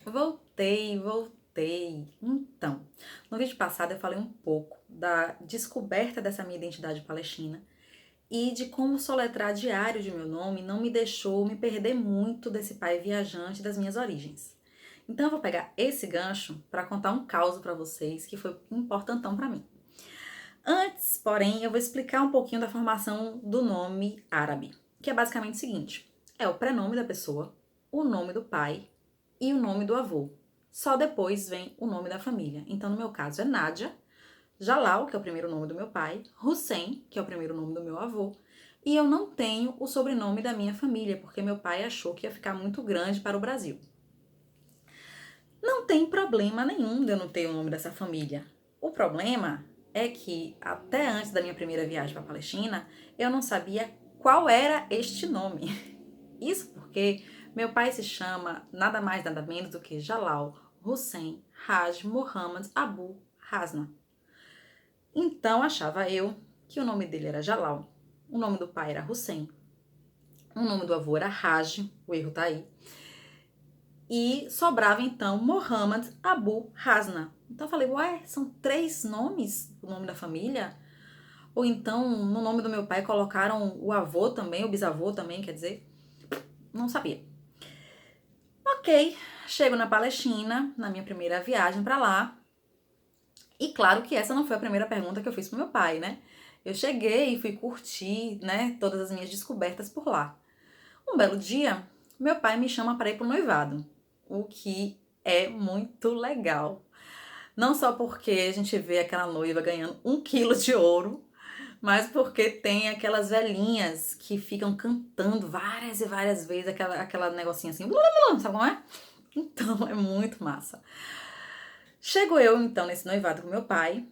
Voltei. Então, no vídeo passado eu falei um pouco da descoberta dessa minha identidade palestina e de como soletrar diário de meu nome não me deixou me perder muito desse pai viajante das minhas origens. Então eu vou pegar esse gancho para contar um caso para vocês que foi importantão para mim. Antes, porém, eu vou explicar um pouquinho da formação do nome árabe, que é basicamente o seguinte: é o prenome da pessoa, o nome do pai e o nome do avô. Só depois vem o nome da família. Então, no meu caso, é Nádia, Jalal, que é o primeiro nome do meu pai, Hussein, que é o primeiro nome do meu avô, e eu não tenho o sobrenome da minha família, porque meu pai achou que ia ficar muito grande para o Brasil. Não tem problema nenhum de eu não ter o nome dessa família. O problema é que, até antes da minha primeira viagem para a Palestina, eu não sabia qual era este nome. Isso porque meu pai se chama nada mais nada menos do que Jalal Hussein Haj Muhammad Abu Hasna. Então achava eu que o nome dele era Jalal, o nome do pai era Hussein, o nome do avô era Haj, o erro tá aí, e sobrava então Muhammad Abu Hasna. Então eu falei, ué, são 3 nomes o nome da família? Ou então no nome do meu pai colocaram o avô também, o bisavô também, quer dizer, não sabia. Ok, chego na Palestina, na minha primeira viagem para lá. E claro que essa não foi a primeira pergunta que eu fiz pro meu pai, né? Eu cheguei e fui curtir, né, todas as minhas descobertas por lá. Um belo dia, meu pai me chama para ir pro noivado, o que é muito legal. Não só porque a gente vê aquela noiva ganhando 1 quilo de ouro, mas porque tem aquelas velhinhas que ficam cantando várias e várias vezes aquela negocinho assim, sabe como é? Então é muito massa. Chego eu então nesse noivado com meu pai,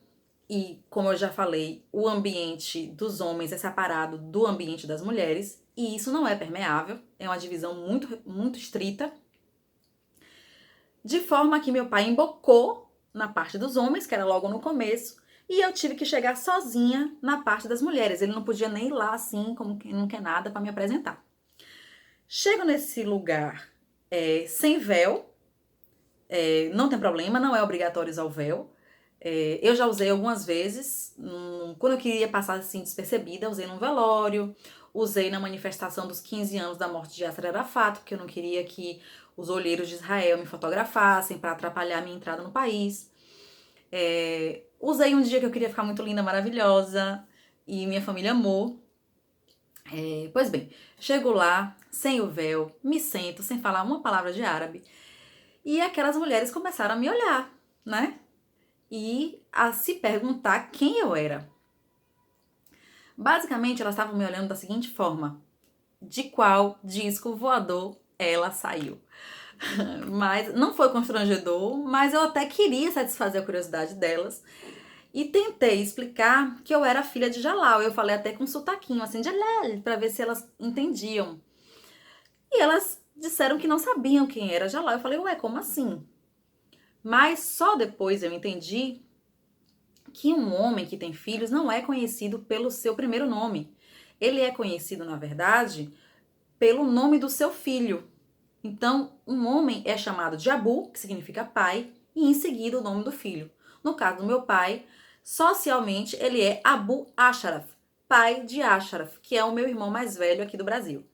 e como eu já falei, o ambiente dos homens é separado do ambiente das mulheres, e isso não é permeável, é uma divisão muito estrita, de forma que meu pai embocou na parte dos homens, que era logo no começo, e eu tive que chegar sozinha na parte das mulheres. Ele não podia nem ir lá assim, como quem não quer nada, para me apresentar. Chego nesse lugar sem véu, não tem problema, não é obrigatório usar o véu. Eu já usei algumas vezes, quando eu queria passar assim despercebida, usei num velório, usei na manifestação dos 15 anos da morte de Yasser Arafat, porque eu não queria que os olheiros de Israel me fotografassem para atrapalhar a minha entrada no país. Usei um dia que eu queria ficar muito linda, maravilhosa, e minha família amou. Pois bem, chego lá, sem o véu, me sento, sem falar uma palavra de árabe, e aquelas mulheres começaram a me olhar, né? E a se perguntar quem eu era. Basicamente, elas estavam me olhando da seguinte forma: de qual disco voador ela saiu? Mas não foi constrangedor, mas eu até queria satisfazer a curiosidade delas e tentei explicar que eu era filha de Jalal. Eu falei até com um sotaquinho assim, Jalal, para ver se elas entendiam. E elas disseram que não sabiam quem era Jalal. Eu falei, ué, como assim? Mas só depois eu entendi que um homem que tem filhos não é conhecido pelo seu primeiro nome. Ele é conhecido, na verdade, pelo nome do seu filho. Então, um homem é chamado de Abu, que significa pai, e em seguida o nome do filho. No caso do meu pai, socialmente ele é Abu Ashraf, pai de Ashraf, que é o meu irmão mais velho aqui do Brasil.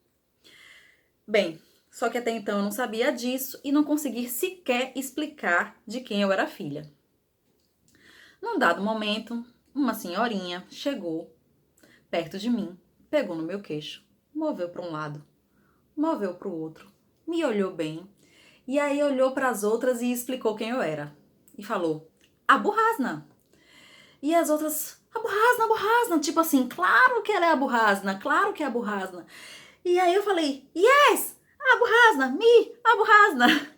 Bem, só que até então eu não sabia disso e não consegui sequer explicar de quem eu era filha. Num dado momento, uma senhorinha chegou perto de mim, pegou no meu queixo, moveu para um lado, moveu para o outro, me olhou bem e aí olhou para as outras e explicou quem eu era. E falou: Abu Hasna. E as outras: Abu Hasna, Abu Hasna. Tipo assim, claro que ela é Abu Hasna, claro que é Abu Hasna. E aí eu falei: Yes, Abu Hasna, me, Abu Hasna.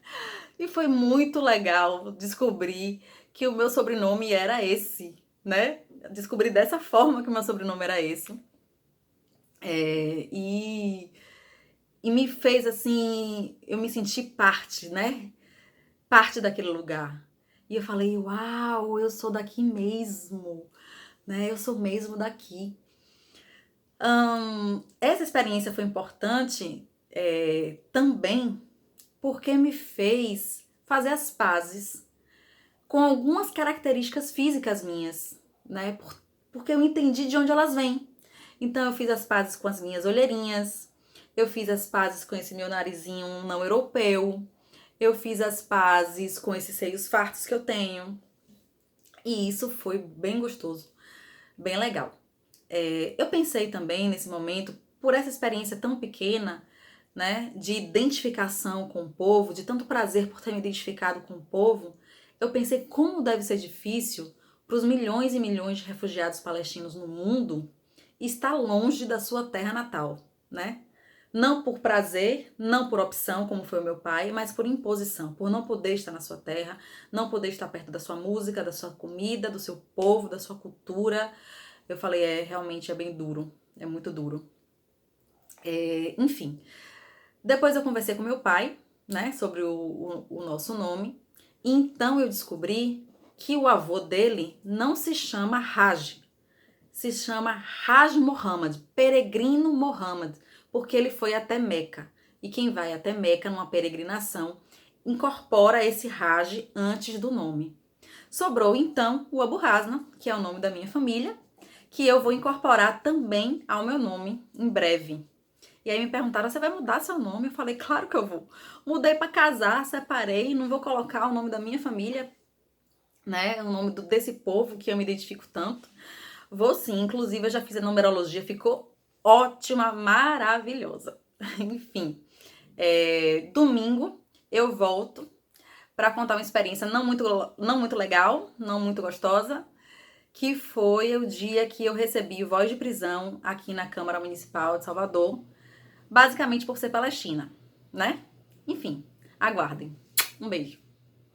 E foi muito legal descobrir que o meu sobrenome era esse, né? Descobri dessa forma que o meu sobrenome era esse. É, e me fez assim, eu me senti parte, né? Parte daquele lugar. E eu falei, uau, eu sou daqui mesmo, né? Eu sou mesmo daqui. Essa experiência foi importante também porque me fez fazer as pazes com algumas características físicas minhas, né? Porque eu entendi de onde elas vêm. Então eu fiz as pazes com as minhas olheirinhas, eu fiz as pazes com esse meu narizinho não europeu, eu fiz as pazes com esses seios fartos que eu tenho. E isso foi bem gostoso, bem legal. Eu pensei também nesse momento, por essa experiência tão pequena, né, de identificação com o povo, de tanto prazer por ter me identificado com o povo, eu pensei como deve ser difícil para os milhões e milhões de refugiados palestinos no mundo estar longe da sua terra natal, né? Não por prazer, não por opção, como foi o meu pai, mas por imposição, por não poder estar na sua terra, não poder estar perto da sua música, da sua comida, do seu povo, da sua cultura. Eu falei, realmente é bem duro, é muito duro. Enfim, depois eu conversei com meu pai, né, sobre o nosso nome, e então eu descobri que o avô dele não se chama Haj, se chama Haj Muhammad, Peregrino Muhammad, porque ele foi até Meca. E quem vai até Meca numa peregrinação incorpora esse Haj antes do nome. Sobrou então o Abu Hasna, que é o nome da minha família, que eu vou incorporar também ao meu nome em breve. E aí me perguntaram, você vai mudar seu nome? Eu falei, claro que eu vou. Mudei para casar, separei, não vou colocar o nome da minha família, né? O nome desse povo que eu me identifico tanto. Vou sim, inclusive eu já fiz a numerologia, ficou ótima, maravilhosa. Enfim, domingo eu volto para contar uma experiência não muito legal, não muito gostosa, que foi o dia que eu recebi voz de prisão aqui na Câmara Municipal de Salvador, basicamente por ser palestina, né? Enfim, aguardem. Um beijo.